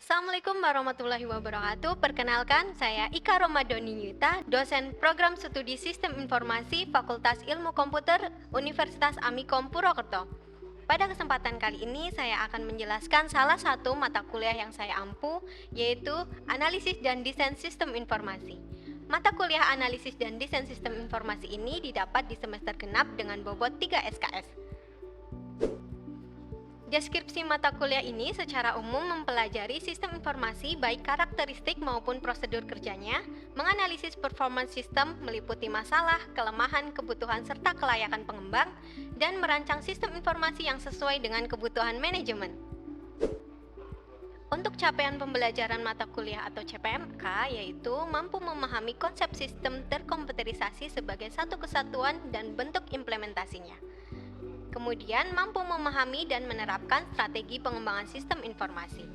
Assalamualaikum warahmatullahi wabarakatuh. Perkenalkan, saya Ika Romadoni Yuta, dosen program studi Sistem Informasi Fakultas Ilmu Komputer Universitas Amikom Purwokerto. Pada kesempatan kali ini saya akan menjelaskan salah satu mata kuliah yang saya ampu, yaitu Analisis dan Desain Sistem Informasi. Mata kuliah Analisis dan Desain Sistem Informasi ini didapat di semester genap dengan bobot 3 SKS. Deskripsi mata kuliah ini secara umum mempelajari sistem informasi baik karakteristik maupun prosedur kerjanya, menganalisis performance sistem meliputi masalah, kelemahan, kebutuhan, serta kelayakan pengembang, dan merancang sistem informasi yang sesuai dengan kebutuhan manajemen. Untuk capaian pembelajaran mata kuliah atau CPMK, yaitu mampu memahami konsep sistem terkomputerisasi sebagai satu kesatuan dan bentuk implementasinya. Kemudian mampu memahami dan menerapkan strategi pengembangan sistem informasi.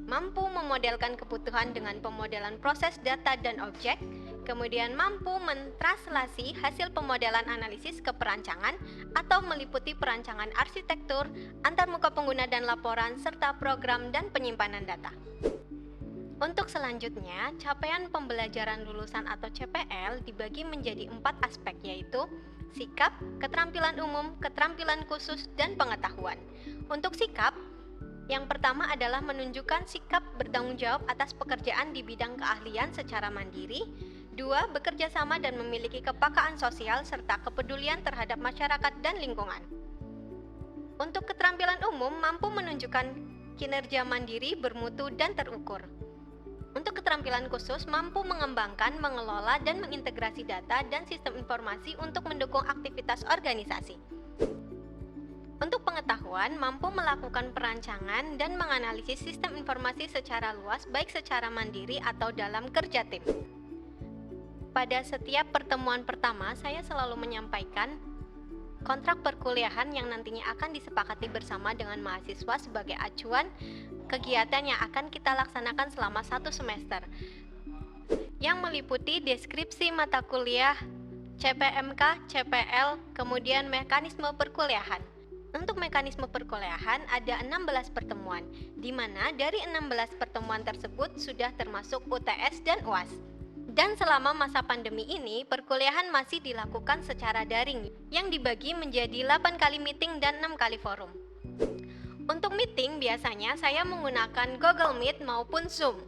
Mampu memodelkan kebutuhan dengan pemodelan proses data dan objek. Kemudian mampu mentranslasi hasil pemodelan analisis ke perancangan atau meliputi perancangan arsitektur, antarmuka pengguna dan laporan, serta program dan penyimpanan data. Untuk selanjutnya, capaian pembelajaran lulusan atau CPL dibagi menjadi 4 aspek, yaitu sikap, keterampilan umum, keterampilan khusus, dan pengetahuan. Untuk sikap, yang pertama adalah menunjukkan sikap bertanggung jawab atas pekerjaan di bidang keahlian secara mandiri. 2. Bekerja sama dan memiliki kepekaan sosial serta kepedulian terhadap masyarakat dan lingkungan. Untuk keterampilan umum, mampu menunjukkan kinerja mandiri, bermutu, dan terukur. Untuk keterampilan khusus, mampu mengembangkan, mengelola, dan mengintegrasi data dan sistem informasi untuk mendukung aktivitas organisasi. Untuk pengetahuan, mampu melakukan perancangan dan menganalisis sistem informasi secara luas, baik secara mandiri atau dalam kerja tim. Pada setiap pertemuan pertama, saya selalu menyampaikan kontrak perkuliahan yang nantinya akan disepakati bersama dengan mahasiswa sebagai acuan kegiatan yang akan kita laksanakan selama 1 semester, yang meliputi deskripsi mata kuliah, CPMK, CPL, kemudian mekanisme perkuliahan. Untuk mekanisme perkuliahan ada 16 pertemuan, di mana dari 16 pertemuan tersebut sudah termasuk UTS dan UAS. Dan selama masa pandemi ini, perkuliahan masih dilakukan secara daring, yang dibagi menjadi 8 kali meeting dan 6 kali forum. Untuk meeting, biasanya saya menggunakan Google Meet maupun Zoom.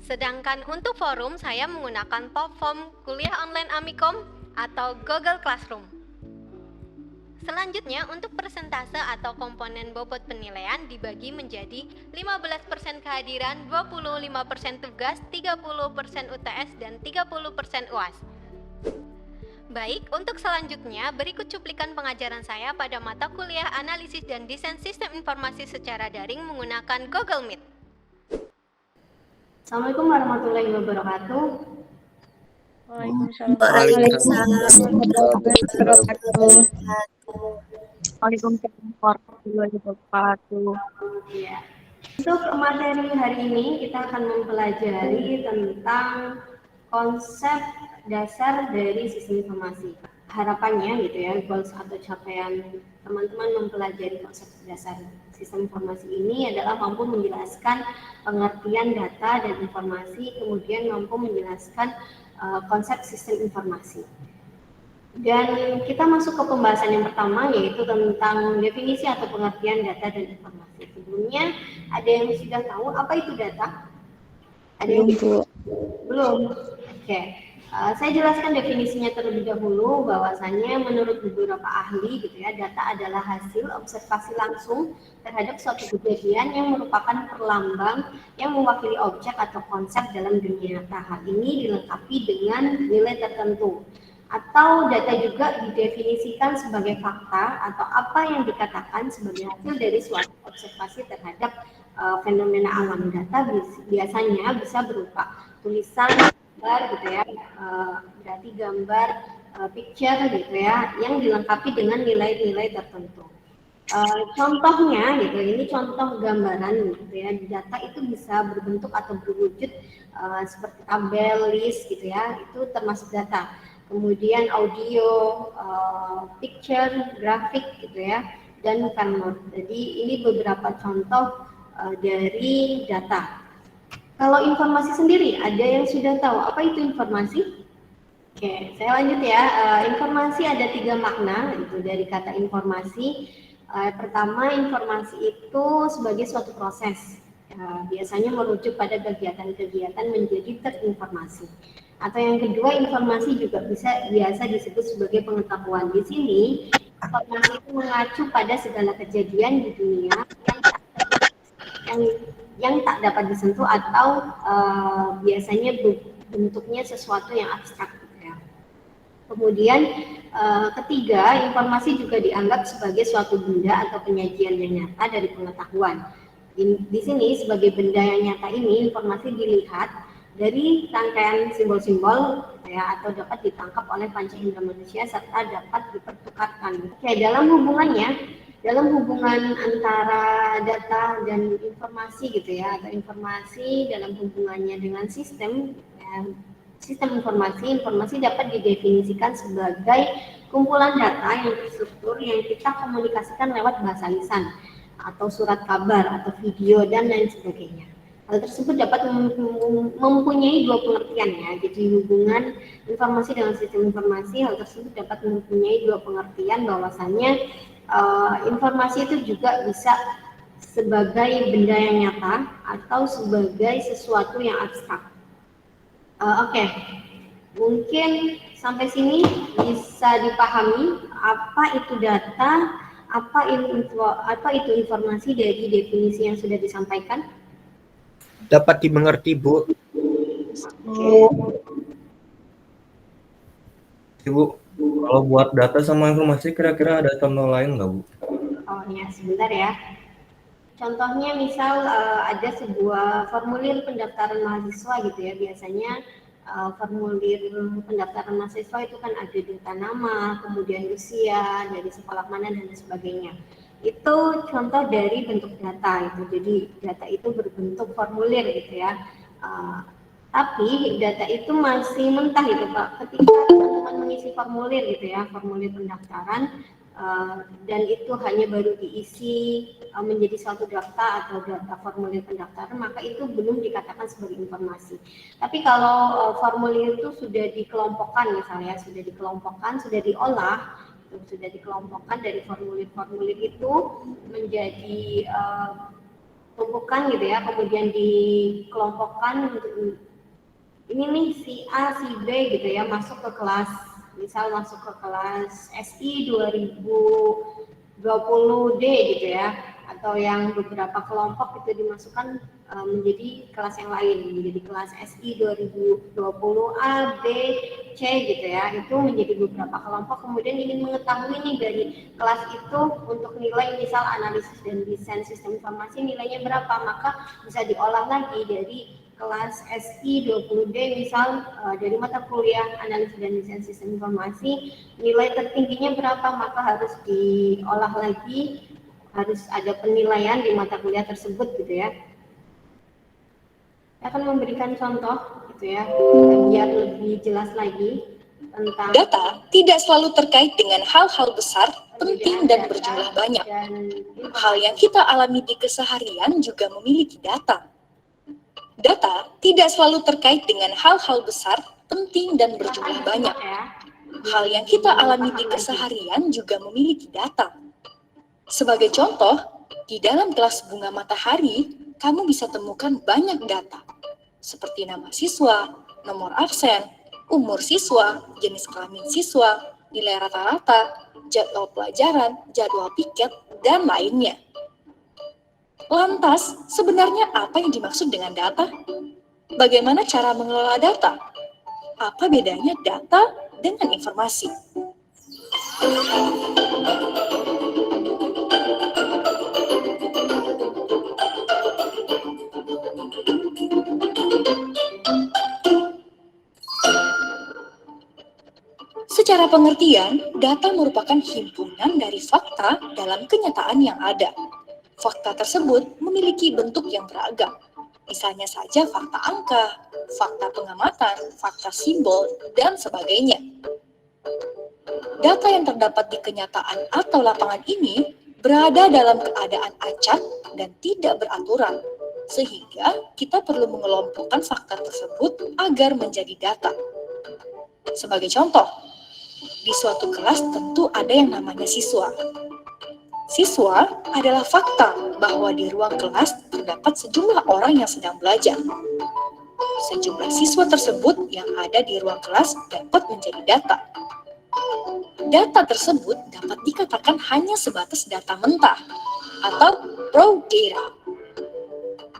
Sedangkan untuk forum, saya menggunakan platform kuliah online Amikom atau Google Classroom. Selanjutnya, untuk persentase atau komponen bobot penilaian dibagi menjadi 15% kehadiran, 25% tugas, 30% UTS, dan 30% UAS. Baik, untuk selanjutnya berikut cuplikan pengajaran saya pada mata kuliah Analisis dan Desain Sistem Informasi secara daring menggunakan Google Meet. Assalamualaikum warahmatullahi wabarakatuh. Waalaikumsalam. Waalaikumsalam warahmatullahi wabarakatuh. Ya. Untuk materi hari ini kita akan mempelajari tentang konsep dasar dari sistem informasi. Harapannya gitu ya, goals atau capaian teman-teman mempelajari konsep dasar sistem informasi ini adalah mampu menjelaskan pengertian data dan informasi, kemudian mampu menjelaskan konsep sistem informasi. Dan kita masuk ke pembahasan yang pertama, yaitu tentang definisi atau pengertian data dan informasi. Sebelumnya, ada yang sudah tahu apa itu data? Ada yang belum? Oke. Saya jelaskan definisinya terlebih dahulu, bahwasannya menurut beberapa ahli gitu ya, data adalah hasil observasi langsung terhadap suatu kejadian yang merupakan perlambang yang mewakili objek atau konsep dalam dunia nyata. Hal ini dilengkapi dengan nilai tertentu. Atau data juga didefinisikan sebagai fakta atau apa yang dikatakan sebagai hasil dari suatu observasi terhadap fenomena alam. Data biasanya bisa berupa tulisan, gambar gitu ya, berarti gambar, picture gitu ya, yang dilengkapi dengan nilai-nilai tertentu. Contohnya gitu, ini contoh gambaran gitu ya, data itu bisa berbentuk atau berwujud seperti tabel, list gitu ya, itu termasuk data. Kemudian audio, picture, grafik gitu ya, dan bukan. Jadi ini beberapa contoh dari data. Kalau informasi sendiri, ada yang sudah tahu apa itu informasi? Oke, saya lanjut ya. Informasi ada 3 makna itu dari kata informasi. Pertama, informasi itu sebagai suatu proses. Biasanya merujuk pada kegiatan-kegiatan menjadi terinformasi. Atau yang kedua, informasi juga biasa disebut sebagai pengetahuan. Di sini, informasi itu mengacu pada segala kejadian di dunia yang yang tak dapat disentuh atau biasanya bentuknya sesuatu yang abstrak. Kemudian ketiga, informasi juga dianggap sebagai suatu benda atau penyajian yang nyata dari pengetahuan. Di sini sebagai benda yang nyata ini, informasi dilihat dari rangkaian simbol-simbol ya, atau dapat ditangkap oleh panca indera manusia serta dapat dipertukarkan. Oke, dalam hubungan antara data dan informasi gitu ya, atau informasi dalam hubungannya dengan sistem ya, sistem informasi dapat didefinisikan sebagai kumpulan data yang terstruktur yang kita komunikasikan lewat bahasa lisan atau surat kabar atau video dan lain sebagainya. Hal tersebut dapat mempunyai 2 pengertian ya. Jadi hubungan informasi dengan sistem informasi, hal tersebut dapat mempunyai 2 pengertian bahwasanya informasi itu juga bisa sebagai benda yang nyata atau sebagai sesuatu yang abstrak. Oke, mungkin sampai sini bisa dipahami apa itu data, apa itu informasi dari definisi yang sudah disampaikan. Dapat dimengerti, Bu. Ibu, kalau buat data sama informasi kira-kira ada contoh lain nggak, Bu? Oh ya, sebentar ya. Contohnya misal ada sebuah formulir pendaftaran mahasiswa gitu ya. Biasanya formulir pendaftaran mahasiswa itu kan ada data nama, kemudian usia, dari sekolah mana dan sebagainya. Itu contoh dari bentuk data itu. Jadi data itu berbentuk formulir gitu ya. Tapi data itu masih mentah gitu Pak. Ketika teman-teman mengisi formulir gitu ya, formulir pendaftaran, dan itu hanya baru diisi menjadi suatu data atau data formulir pendaftaran, maka itu belum dikatakan sebagai informasi. Tapi kalau formulir itu sudah dikelompokkan misalnya, sudah dikelompokkan dari formulir-formulir itu menjadi tumpukan gitu ya, kemudian dikelompokkan untuk ini nih si A, si B gitu ya, masuk ke kelas SI 2020D gitu ya, atau yang beberapa kelompok itu dimasukkan menjadi kelas yang lain, menjadi kelas SI 2020A, B, C gitu ya, itu menjadi beberapa kelompok. Kemudian ingin mengetahui nih dari kelas itu untuk nilai misal analisis dan desain sistem informasi nilainya berapa, maka bisa diolah lagi dari kelas SI 20D misal dari mata kuliah analisis dan desain sistem informasi nilai tertingginya berapa, maka harus diolah lagi, harus ada penilaian di mata kuliah tersebut gitu ya. Saya akan memberikan contoh gitu ya biar lebih jelas lagi tentang data tidak selalu terkait dengan hal-hal besar, penting dan berjumlah banyak. Hal yang kita alami di keseharian juga memiliki data. Data tidak selalu terkait dengan hal-hal besar, penting dan berjumlah banyak. Hal yang kita alami di keseharian juga memiliki data. Sebagai contoh, di dalam kelas bunga matahari, kamu bisa temukan banyak data, seperti nama siswa, nomor absen, umur siswa, jenis kelamin siswa, nilai rata-rata, jadwal pelajaran, jadwal piket, dan lainnya. Lantas, sebenarnya apa yang dimaksud dengan data? Bagaimana cara mengelola data? Apa bedanya data dengan informasi? Secara pengertian, data merupakan himpunan dari fakta dalam kenyataan yang ada. Fakta tersebut memiliki bentuk yang beragam, misalnya saja fakta angka, fakta pengamatan, fakta simbol, dan sebagainya. Data yang terdapat di kenyataan atau lapangan ini berada dalam keadaan acak dan tidak beraturan, sehingga kita perlu mengelompokkan fakta tersebut agar menjadi data. Sebagai contoh, di suatu kelas tentu ada yang namanya siswa. Siswa adalah fakta bahwa di ruang kelas terdapat sejumlah orang yang sedang belajar. Sejumlah siswa tersebut yang ada di ruang kelas dapat menjadi data. Data tersebut dapat dikatakan hanya sebatas data mentah atau raw data.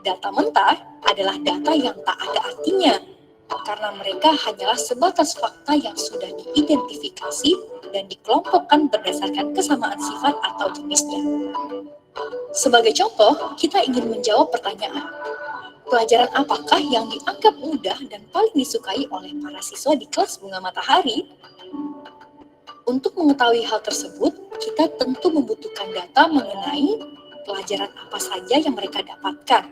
Data mentah adalah data yang tak ada artinya karena mereka hanyalah sebatas fakta yang sudah diidentifikasi dan dikelompokkan berdasarkan kesamaan sifat atau jenisnya. Sebagai contoh, kita ingin menjawab pertanyaan, pelajaran apakah yang dianggap mudah dan paling disukai oleh para siswa di kelas Bunga Matahari? Untuk mengetahui hal tersebut, kita tentu membutuhkan data mengenai pelajaran apa saja yang mereka dapatkan,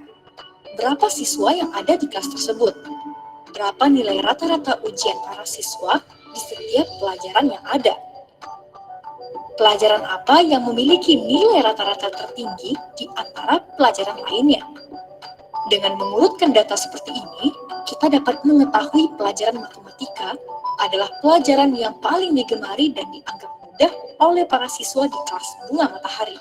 berapa siswa yang ada di kelas tersebut, berapa nilai rata-rata ujian para siswa di setiap pelajaran yang ada, pelajaran apa yang memiliki nilai rata-rata tertinggi di antara pelajaran lainnya. Dengan mengurutkan data seperti ini, kita dapat mengetahui pelajaran matematika adalah pelajaran yang paling digemari dan dianggap mudah oleh para siswa di kelas Bunga Matahari.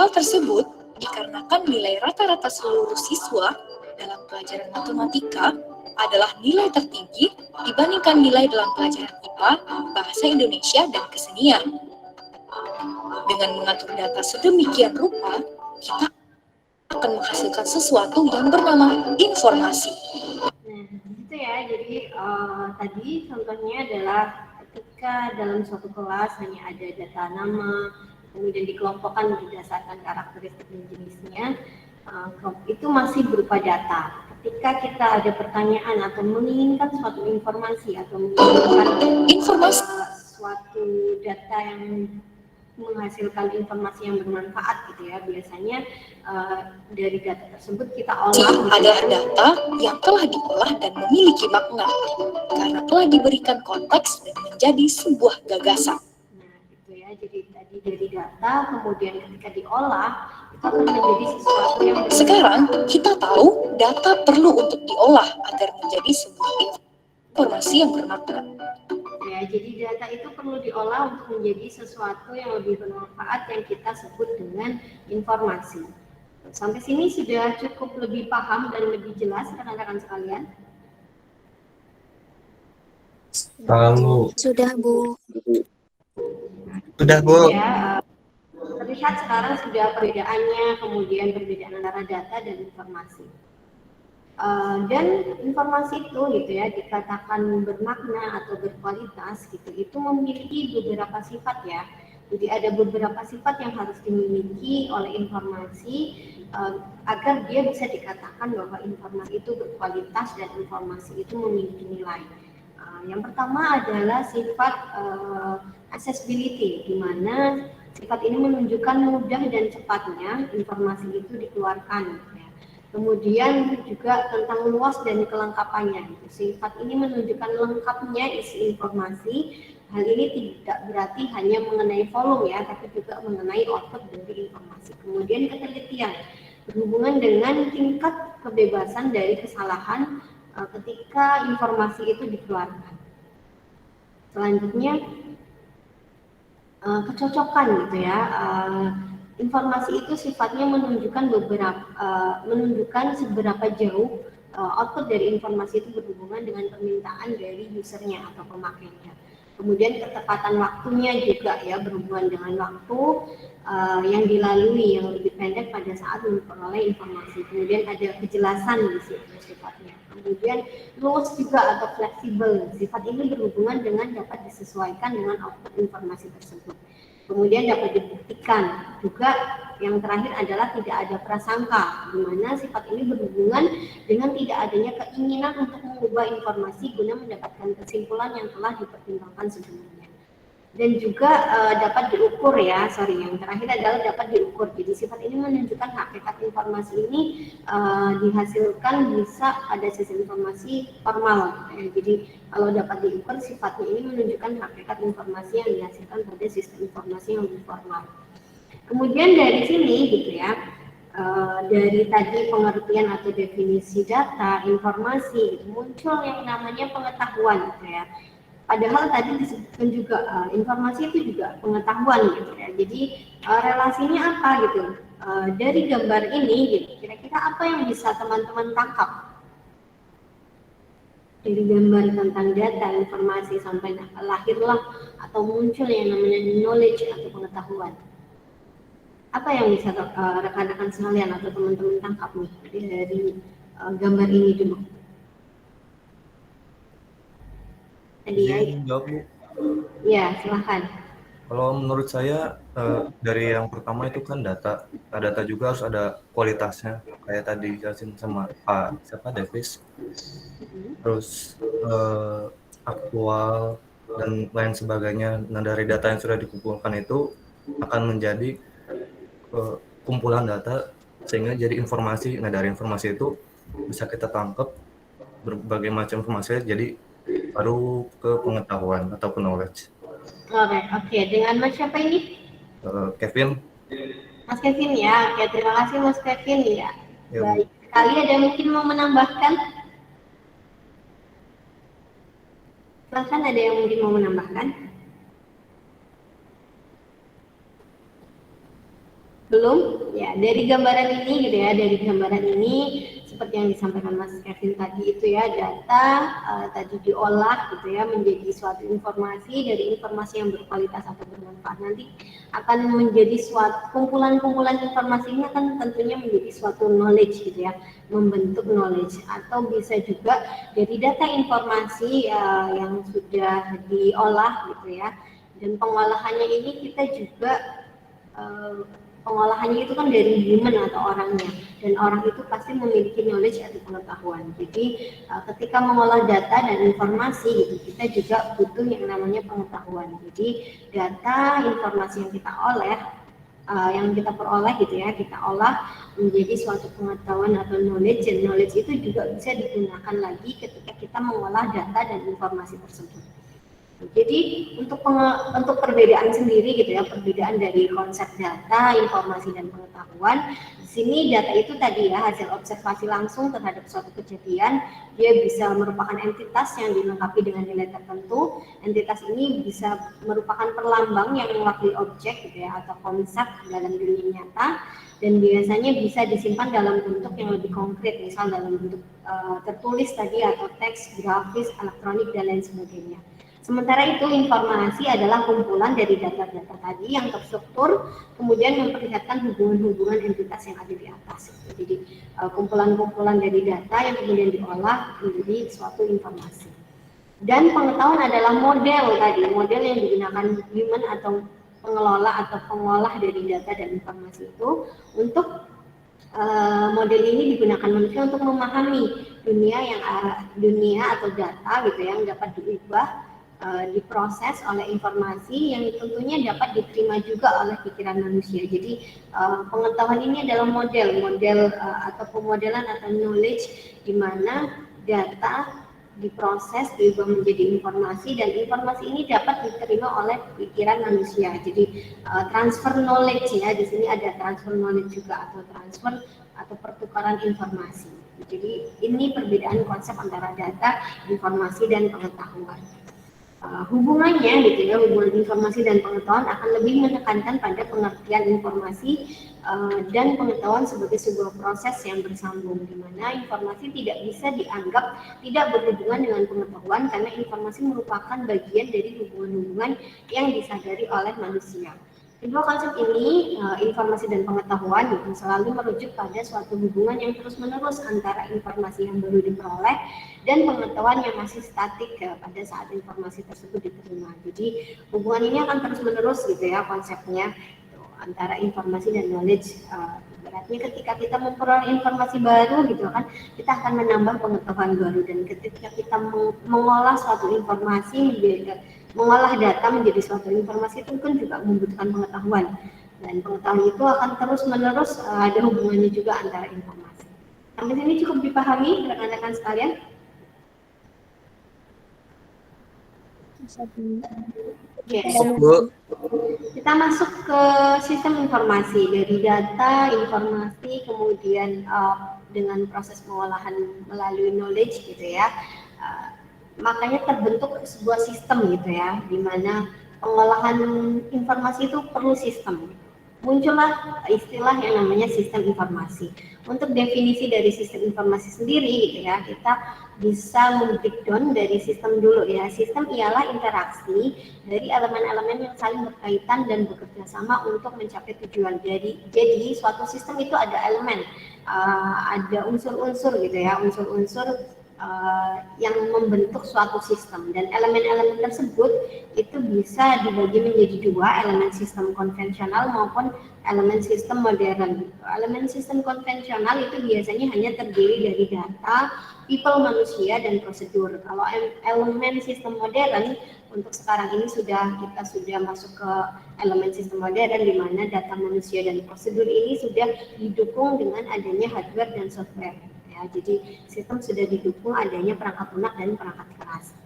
Hal tersebut dikarenakan nilai rata-rata seluruh siswa dalam pelajaran matematika adalah nilai tertinggi dibandingkan nilai dalam pelajaran IPA, Bahasa Indonesia, dan Kesenian. Dengan mengatur data sedemikian rupa, kita akan menghasilkan sesuatu yang bernama informasi. Nah, gitu ya. Jadi tadi contohnya adalah ketika dalam suatu kelas hanya ada data nama, kemudian dikelompokkan berdasarkan karakteristik dan jenisnya, itu masih berupa data. Ketika kita ada pertanyaan atau menginginkan suatu informasi atau menginginkan Informasi suatu data yang menghasilkan informasi yang bermanfaat gitu ya, biasanya dari data tersebut kita olah adalah data yang telah diolah dan memiliki makna karena telah diberikan konteks dan menjadi sebuah gagasan. Nah gitu ya, jadi tadi dari data kemudian ketika diolah itu akan menjadi sesuatu yang Sekarang kita tahu data perlu untuk diolah agar menjadi sebuah informasi yang bermakna. ya, jadi data itu perlu diolah untuk menjadi sesuatu yang lebih bermanfaat yang kita sebut dengan informasi. Sampai sini sudah cukup lebih paham dan lebih jelas rekan-rekan sekalian? Tahu. Sudah, Bu. Sudah, Bu. Ya, terlihat sekarang sudah perbedaannya, kemudian perbedaan antara data dan informasi. Dan informasi itu gitu ya dikatakan bermakna atau berkualitas gitu, itu memiliki beberapa sifat ya. Jadi ada beberapa sifat yang harus dimiliki oleh informasi agar dia bisa dikatakan bahwa informasi itu berkualitas dan informasi itu memiliki nilai. Yang pertama adalah sifat accessibility, di mana sifat ini menunjukkan mudah dan cepatnya informasi itu dikeluarkan. Ya. Kemudian juga tentang luas dan kelengkapannya. Sifat ini menunjukkan lengkapnya isi informasi. Hal ini tidak berarti hanya mengenai volume ya, tapi juga mengenai output dari informasi. Kemudian ketelitian berhubungan dengan tingkat kebebasan dari kesalahan ketika informasi itu dikeluarkan. Selanjutnya kecocokan gitu ya. Informasi itu sifatnya menunjukkan seberapa jauh output dari informasi itu berhubungan dengan permintaan dari usernya atau pemakainya. Kemudian ketepatan waktunya juga ya, berhubungan dengan waktu yang dilalui yang lebih pendek pada saat memperoleh informasi. Kemudian ada kejelasan di situ sifatnya. Kemudian luas juga atau fleksibel. Sifat ini berhubungan dengan dapat disesuaikan dengan output informasi tersebut. Kemudian dapat dibuktikan. Juga yang terakhir adalah tidak ada prasangka, di mana sifat ini berhubungan dengan tidak adanya keinginan untuk mengubah informasi guna mendapatkan kesimpulan yang telah dipertimbangkan sebelumnya. Dan juga dapat diukur ya, yang terakhir adalah dapat diukur. Jadi sifat ini menunjukkan hakikat informasi ini dihasilkan bisa pada sistem informasi formal. Jadi kalau dapat diukur, sifatnya ini menunjukkan hakikat informasi yang dihasilkan pada sistem informasi yang lebih formal. Kemudian dari sini gitu ya, dari tadi pengertian atau definisi data, informasi, gitu, muncul yang namanya pengetahuan gitu ya. Padahal tadi disebutkan juga informasi itu juga pengetahuan gitu ya. Jadi relasinya apa gitu? Dari gambar ini gitu, kira-kira apa yang bisa teman-teman tangkap dari gambar tentang data, informasi sampai lahirlah atau muncul yang namanya knowledge atau pengetahuan. Apa yang bisa rekan-rekan sekalian atau teman-teman tangkap nih dari gambar ini dulu? Tadi ya, Izin jawab, Bu. ya silahkan. Kalau menurut saya dari yang pertama itu kan data. Data juga harus ada kualitasnya. Kayak tadi dijelasin sama Pak siapa Davis. Terus aktual dan lain sebagainya. Nah dari data yang sudah dikumpulkan itu akan menjadi kumpulan data sehingga jadi informasi. Nah dari informasi itu bisa kita tangkap berbagai macam informasi jadi baru ke pengetahuan atau ke knowledge. Oke. Dengan Mas siapa ini? Kevin. Mas Kevin ya. Oke, terima kasih Mas Kevin ya. Ya, Baik. Kali ada mungkin mau menambahkan? Silahkan, ada yang mungkin mau menambahkan? Belum? Ya, dari gambaran ini gitu ya, dari gambaran ini seperti yang disampaikan Mas Kevin tadi itu ya, data tadi diolah gitu ya menjadi suatu informasi, dari informasi yang berkualitas atau bermanfaat nanti akan menjadi suatu kumpulan-kumpulan informasi ini akan tentunya menjadi suatu knowledge gitu ya, membentuk knowledge. Atau bisa juga dari data informasi yang sudah diolah gitu ya, dan pengolahannya ini kita juga pengolahannya itu kan dari human atau orangnya, dan orang itu pasti memiliki knowledge atau pengetahuan. Jadi ketika mengolah data dan informasi gitu, kita juga butuh yang namanya pengetahuan. Jadi data, informasi yang kita yang kita peroleh gitu ya, kita olah menjadi suatu pengetahuan atau knowledge, dan knowledge itu juga bisa digunakan lagi ketika kita mengolah data dan informasi tersebut. Jadi untuk perbedaan sendiri gitu ya, perbedaan dari konsep data, informasi dan pengetahuan. Di sini data itu tadi ya hasil observasi langsung terhadap suatu kejadian, dia bisa merupakan entitas yang dilengkapi dengan nilai tertentu. Entitas ini bisa merupakan perlambang yang mewakili objek gitu ya atau konsep dalam dunia nyata, dan biasanya bisa disimpan dalam bentuk yang lebih konkret, misal dalam bentuk tertulis tadi atau teks, grafis, elektronik dan lain sebagainya. Sementara itu informasi adalah kumpulan dari data-data tadi yang terstruktur, kemudian memperlihatkan hubungan-hubungan entitas yang ada di atas. Jadi kumpulan-kumpulan dari data yang kemudian diolah menjadi suatu informasi. Dan pengetahuan adalah model tadi, model yang digunakan human atau pengelola atau pengolah dari data dan informasi itu untuk model ini digunakan manusia untuk memahami dunia atau data gitu yang dapat diubah, diproses oleh informasi yang tentunya dapat diterima juga oleh pikiran manusia. Jadi pengetahuan ini adalah model atau pemodelan atau knowledge di mana data diproses diubah menjadi informasi, dan informasi ini dapat diterima oleh pikiran manusia. Jadi transfer knowledge ya, di sini ada transfer knowledge juga atau transfer atau pertukaran informasi. Jadi ini perbedaan konsep antara data, informasi dan pengetahuan. Hubungannya gitu ya, hubungan informasi dan pengetahuan akan lebih menekankan pada pengertian informasi dan pengetahuan sebagai sebuah proses yang bersambung, di mana informasi tidak bisa dianggap tidak berhubungan dengan pengetahuan karena informasi merupakan bagian dari hubungan-hubungan yang disadari oleh manusia. Kedua konsep ini, informasi dan pengetahuan, yang selalu merujuk pada suatu hubungan yang terus-menerus antara informasi yang baru diperoleh dan pengetahuan yang masih statik pada saat informasi tersebut diterima. Jadi hubungan ini akan terus-menerus gitu ya konsepnya, antara informasi dan knowledge. Berarti ketika kita memperoleh informasi baru gitu kan, kita akan menambah pengetahuan baru, dan ketika kita mengolah suatu informasi, mengolah data menjadi suatu informasi itu kan juga membutuhkan pengetahuan, dan pengetahuan itu akan terus-menerus ada hubungannya juga antara informasi. Sampai sini cukup dipahami rekan-rekan sekalian? Bisa di Oke, Masuk, Bu. kita masuk ke sistem informasi dari data, informasi, kemudian dengan proses pengolahan melalui knowledge gitu ya. Makanya terbentuk sebuah sistem gitu ya, di mana pengolahan informasi itu perlu sistem. Muncullah istilah yang namanya sistem informasi. Untuk definisi dari sistem informasi sendiri gitu ya, kita bisa breakdown dari sistem dulu ya. Sistem ialah interaksi dari elemen-elemen yang saling berkaitan dan bekerja sama untuk mencapai tujuan. Jadi suatu sistem itu ada elemen, ada unsur-unsur gitu ya, unsur-unsur yang membentuk suatu sistem, dan elemen-elemen tersebut itu bisa dibagi menjadi dua, elemen sistem konvensional maupun elemen sistem modern. Elemen sistem konvensional itu biasanya hanya terdiri dari data, people, manusia, dan prosedur. Kalau elemen sistem modern untuk sekarang ini kita sudah masuk ke elemen sistem modern, di mana data, manusia, dan prosedur ini sudah didukung dengan adanya hardware dan software. Jadi sistem sudah didukung adanya perangkat lunak dan perangkat keras.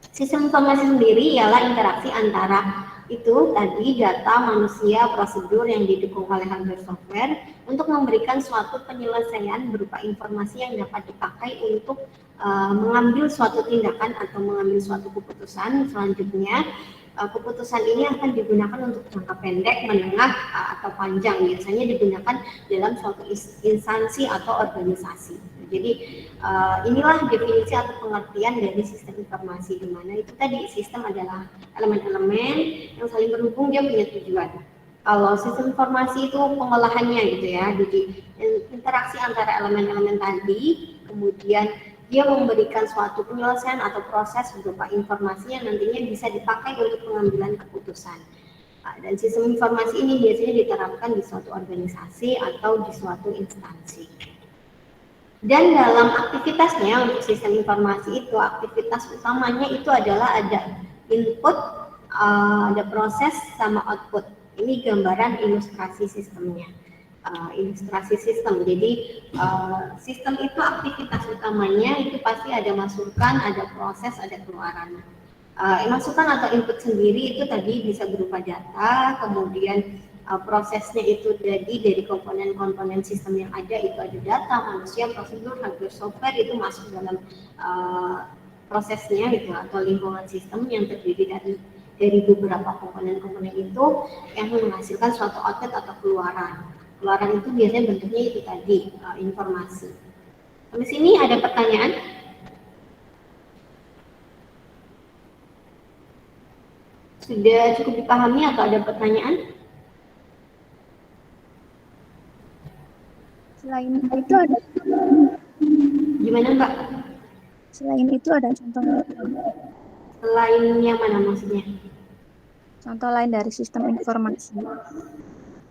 Sistem informasi sendiri ialah interaksi antara itu tadi data, manusia, prosedur yang didukung oleh hardware software untuk memberikan suatu penyelesaian berupa informasi yang dapat dipakai untuk mengambil suatu tindakan atau mengambil suatu keputusan. Selanjutnya keputusan ini akan digunakan untuk jangka pendek, menengah, atau panjang. Biasanya digunakan dalam suatu instansi atau organisasi. Jadi inilah definisi atau pengertian dari sistem informasi, di mana itu tadi sistem adalah elemen-elemen yang saling berhubung, dia punya tujuan. Kalau sistem informasi itu pengolahannya gitu ya, jadi interaksi antara elemen-elemen tadi, kemudian dia memberikan suatu penyelesaian atau proses berupa informasi yang nantinya bisa dipakai untuk pengambilan keputusan. Dan sistem informasi ini biasanya diterapkan di suatu organisasi atau di suatu instansi. Dan dalam aktivitasnya untuk sistem informasi itu, aktivitas utamanya itu adalah ada input, ada proses, sama output. Ini gambaran ilustrasi sistemnya. Ilustrasi sistem. Jadi sistem itu aktivitas utamanya itu pasti ada masukan, ada proses, ada keluaran. Masukan atau input sendiri itu tadi bisa berupa data, kemudian prosesnya itu dari komponen-komponen sistem yang ada, itu ada data, manusia, prosedur, hardware, software, itu masuk dalam prosesnya gitu, atau lingkungan sistem yang terdiri dari beberapa komponen-komponen itu yang menghasilkan suatu output atau keluaran. Keluaran itu biasanya bentuknya itu tadi, informasi. Sampai sini ada pertanyaan? Sudah cukup dipahami atau ada pertanyaan? Selain itu ada Gimana Mbak? Selain itu ada contoh Selain yang mana maksudnya? contoh lain dari sistem informasi.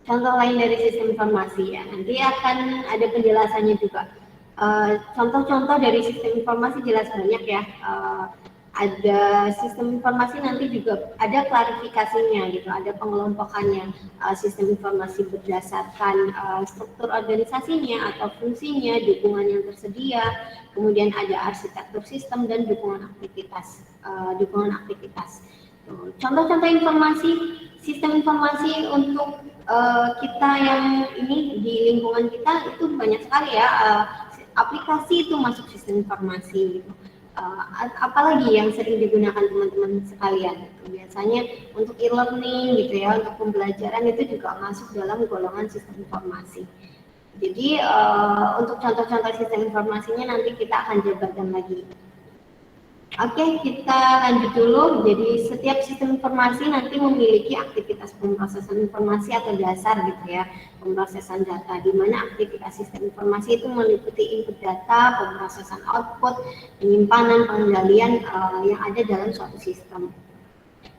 Contoh lain dari sistem informasi ya, nanti akan ada penjelasannya juga. Contoh-contoh dari sistem informasi jelas banyak ya. Ada sistem informasi nanti juga ada klarifikasinya gitu, ada pengelompokannya. Sistem informasi berdasarkan struktur organisasinya atau fungsinya, dukungan yang tersedia, kemudian ada arsitektur sistem dan dukungan aktivitas. Contoh-contoh informasi, sistem informasi untuk kita yang ini di lingkungan kita itu banyak sekali ya. Aplikasi itu masuk sistem informasi gitu. Apalagi yang sering digunakan teman-teman sekalian gitu. Biasanya untuk e-learning gitu ya, untuk pembelajaran itu juga masuk dalam golongan sistem informasi. Jadi untuk contoh-contoh sistem informasinya nanti kita akan jabarkan lagi. Oke, kita lanjut dulu. Jadi setiap sistem informasi nanti memiliki aktivitas pemrosesan informasi atau dasar gitu ya, pemrosesan data, di mana aktivitas sistem informasi itu meliputi input data, pemrosesan output, penyimpanan, pengendalian yang ada dalam suatu sistem.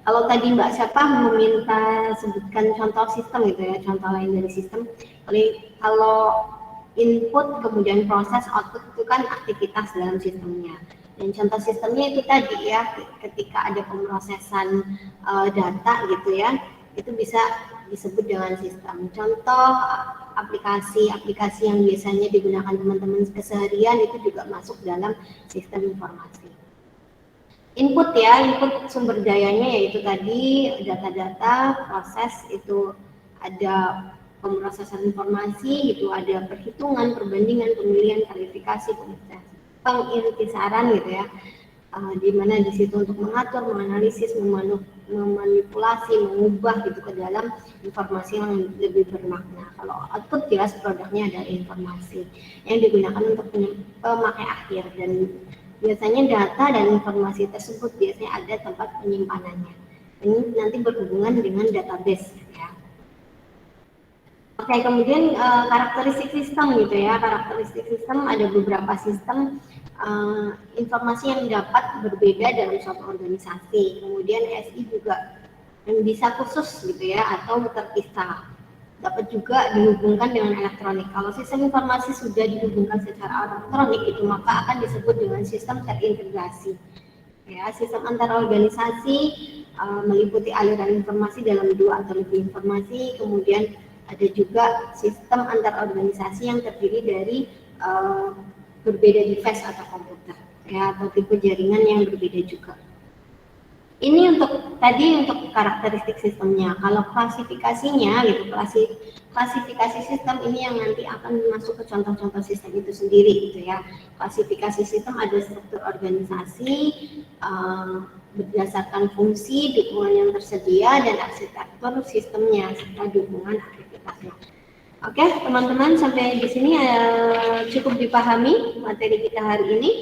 Kalau tadi Mbak siapa meminta sebutkan contoh sistem gitu ya, contoh lain dari sistem. Kalau input kemudian proses, output itu kan aktivitas dalam sistemnya. Dan contoh sistemnya itu tadi ya, ketika ada pemrosesan data gitu ya, itu bisa disebut dengan sistem. Contoh aplikasi yang biasanya digunakan teman-teman keseharian itu juga masuk dalam sistem informasi. input ya, input sumber dayanya yaitu tadi data-data, proses itu ada pemrosesan informasi, itu ada perhitungan, perbandingan, pemilihan, kualifikasi, pengintisaran gitu ya. Di mana di situ untuk mengatur, menganalisis, memanipulasi, mengubah gitu ke dalam informasi yang lebih bermakna. Kalau output jelas produknya ada informasi yang digunakan untuk pemakai akhir, dan biasanya data dan informasi tersebut biasanya ada tempat penyimpanannya. Ini nanti berhubungan dengan database ya. Oke, kemudian karakteristik sistem gitu ya. Karakteristik sistem ada beberapa sistem informasi yang dapat berbeda dalam suatu organisasi. Kemudian SI juga yang bisa khusus gitu ya atau terpisah. Dapat juga dihubungkan dengan elektronik. Kalau sistem informasi sudah dihubungkan secara elektronik itu maka akan disebut dengan sistem terintegrasi. Ya, sistem antar organisasi meliputi aliran informasi dalam dua atau lebih informasi. Kemudian ada juga sistem antar organisasi yang terdiri dari berbeda device atau komputer ya, atau tipe jaringan yang berbeda juga. Ini untuk karakteristik sistemnya. Kalau klasifikasinya gitu, klasifikasi sistem ini yang nanti akan masuk ke contoh-contoh sistem itu sendiri gitu ya. Klasifikasi sistem ada struktur organisasi berdasarkan fungsi, dukungan yang tersedia, dan arsitektur sistemnya serta dukungan aktivitasnya. Oke, teman-teman, sampai di sini cukup dipahami materi kita hari ini.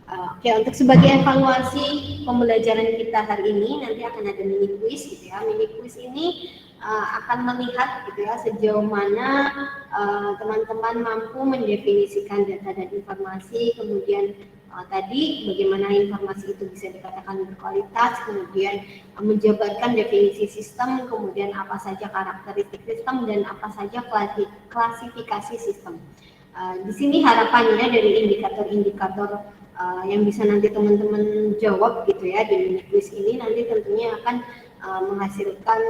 Oke, untuk sebagai evaluasi pembelajaran kita hari ini nanti akan ada mini quiz gitu ya. Mini quiz ini akan melihat gitu ya sejauh mana teman-teman mampu mendefinisikan data dan informasi, kemudian tadi bagaimana informasi itu bisa dikatakan berkualitas, kemudian menjabarkan definisi sistem, kemudian apa saja karakteristik sistem dan apa saja klasifikasi sistem. Di sini harapannya dari indikator-indikator yang bisa nanti teman-teman jawab gitu ya di mini quiz ini nanti tentunya akan menghasilkan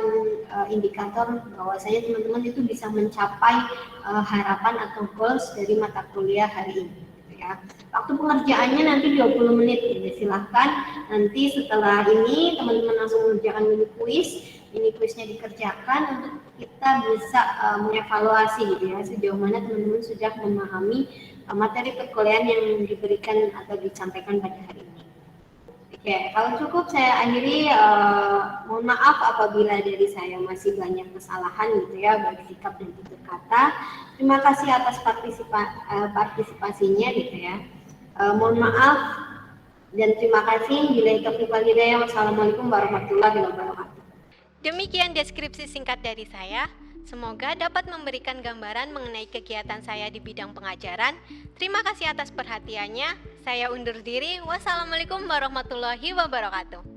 indikator bahwasanya teman-teman itu bisa mencapai harapan atau goals dari mata kuliah hari ini. Ya. Waktu pengerjaannya nanti 20 menit ya, silahkan nanti setelah ini teman-teman langsung mengerjakan mini quiznya dikerjakan untuk kita bisa mengevaluasi gitu ya sejauh mana teman-teman sudah memahami materi perkuliahan yang diberikan atau disampaikan pada hari ini. Oke, kalau cukup saya akhiri, mohon maaf apabila dari saya masih banyak kesalahan gitu ya baik sikap dan tutur kata. Terima kasih atas partisipasinya gitu ya. Mohon maaf dan terima kasih. Billahi taufiq wal hidayah. Wassalamualaikum warahmatullahi wabarakatuh. Demikian deskripsi singkat dari saya. Semoga dapat memberikan gambaran mengenai kegiatan saya di bidang pengajaran. Terima kasih atas perhatiannya. Saya undur diri. Wassalamualaikum warahmatullahi wabarakatuh.